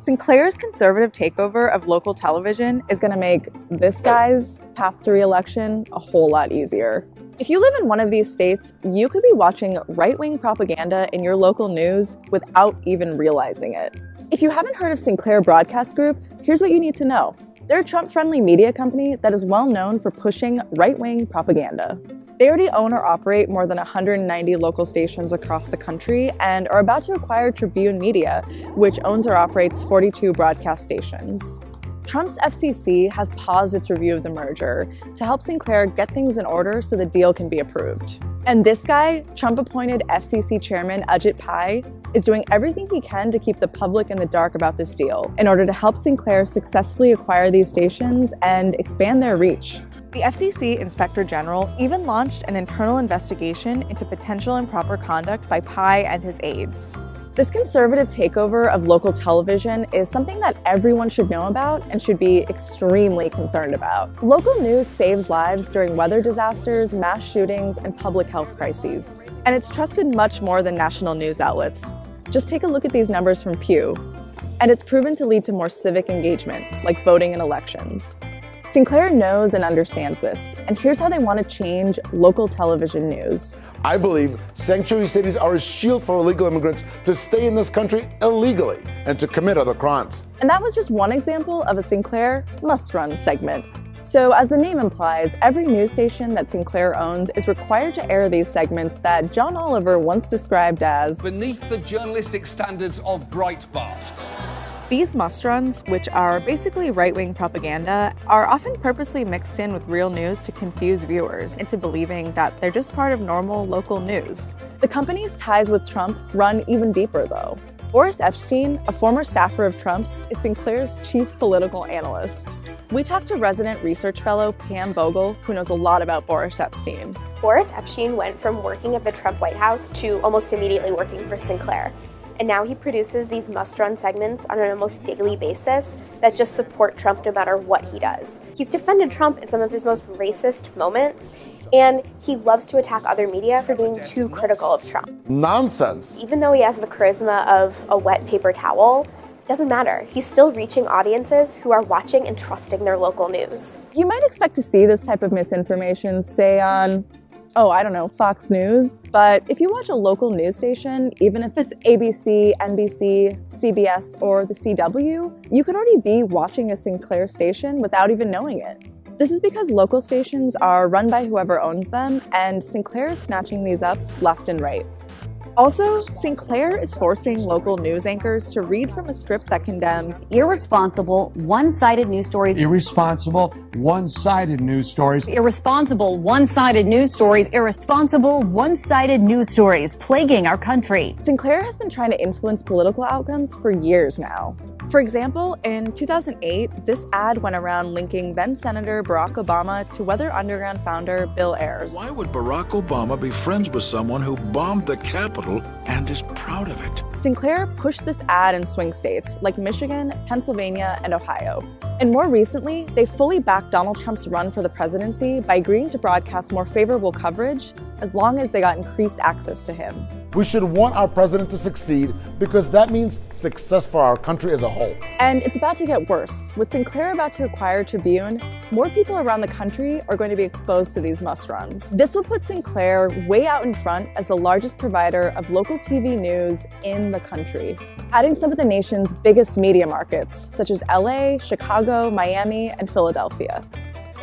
Sinclair's conservative takeover of local television is going to make this guy's path to re-election a whole lot easier. If you live in one of these states, you could be watching right-wing propaganda in your local news without even realizing it. If you haven't heard of Sinclair Broadcast Group, here's what you need to know. They're a Trump-friendly media company that is well known for pushing right-wing propaganda. They already own or operate more than 190 local stations across the country and are about to acquire Tribune Media, which owns or operates 42 broadcast stations. Trump's FCC has paused its review of the merger to help Sinclair get things in order so the deal can be approved. And this guy, Trump-appointed FCC Chairman Ajit Pai, is doing everything he can to keep the public in the dark about this deal in order to help Sinclair successfully acquire these stations and expand their reach. The FCC Inspector General even launched an internal investigation into potential improper conduct by Pai and his aides. This conservative takeover of local television is something that everyone should know about and should be extremely concerned about. Local news saves lives during weather disasters, mass shootings, and public health crises. And it's trusted much more than national news outlets. Just take a look at these numbers from Pew. And it's proven to lead to more civic engagement, like voting in elections. Sinclair knows and understands this, and here's how they want to change local television news. I believe sanctuary cities are a shield for illegal immigrants to stay in this country illegally and to commit other crimes. And that was just one example of a Sinclair must-run segment. So as the name implies, every news station that Sinclair owns is required to air these segments that John Oliver once described as beneath the journalistic standards of Breitbart. These must-runs, which are basically right-wing propaganda, are often purposely mixed in with real news to confuse viewers into believing that they're just part of normal local news. The company's ties with Trump run even deeper, though. Boris Epstein, a former staffer of Trump's, is Sinclair's chief political analyst. We talked to resident research fellow Pam Vogel, who knows a lot about Boris Epstein. Boris Epstein went from working at the Trump White House to almost immediately working for Sinclair. And now he produces these must-run segments on an almost daily basis that just support Trump no matter what he does. He's defended Trump in some of his most racist moments, and he loves to attack other media for being too critical of Trump. Nonsense. Even though he has the charisma of a wet paper towel, it doesn't matter. He's still reaching audiences who are watching and trusting their local news. You might expect to see this type of misinformation, say on Fox News. But if you watch a local news station, even if it's ABC, NBC, CBS, or the CW, you could already be watching a Sinclair station without even knowing it. This is because local stations are run by whoever owns them, and Sinclair is snatching these up left and right. Also, Sinclair is forcing local news anchors to read from a script that condemns irresponsible, one-sided news stories. Irresponsible, one-sided news stories. Irresponsible, one-sided news stories. Irresponsible, one-sided news stories plaguing our country. Sinclair has been trying to influence political outcomes for years now. For example, in 2008, this ad went around linking then-Senator Barack Obama to Weather Underground founder Bill Ayers. Why would Barack Obama be friends with someone who bombed the Capitol and is proud of it? Sinclair pushed this ad in swing states like Michigan, Pennsylvania, and Ohio. And more recently, they fully backed Donald Trump's run for the presidency by agreeing to broadcast more favorable coverage as long as they got increased access to him. We should want our president to succeed because that means success for our country as a whole. And it's about to get worse. With Sinclair about to acquire Tribune, more people around the country are going to be exposed to these must-runs. This will put Sinclair way out in front as the largest provider of local TV news in the country, adding some of the nation's biggest media markets, such as LA, Chicago, Miami, and Philadelphia.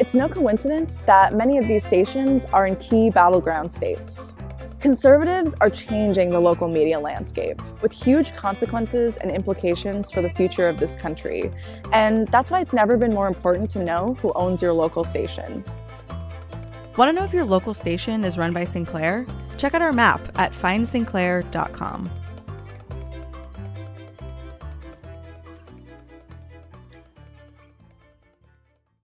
It's no coincidence that many of these stations are in key battleground states. Conservatives are changing the local media landscape with huge consequences and implications for the future of this country. And that's why it's never been more important to know who owns your local station. Want to know if your local station is run by Sinclair? Check out our map at findsinclair.com.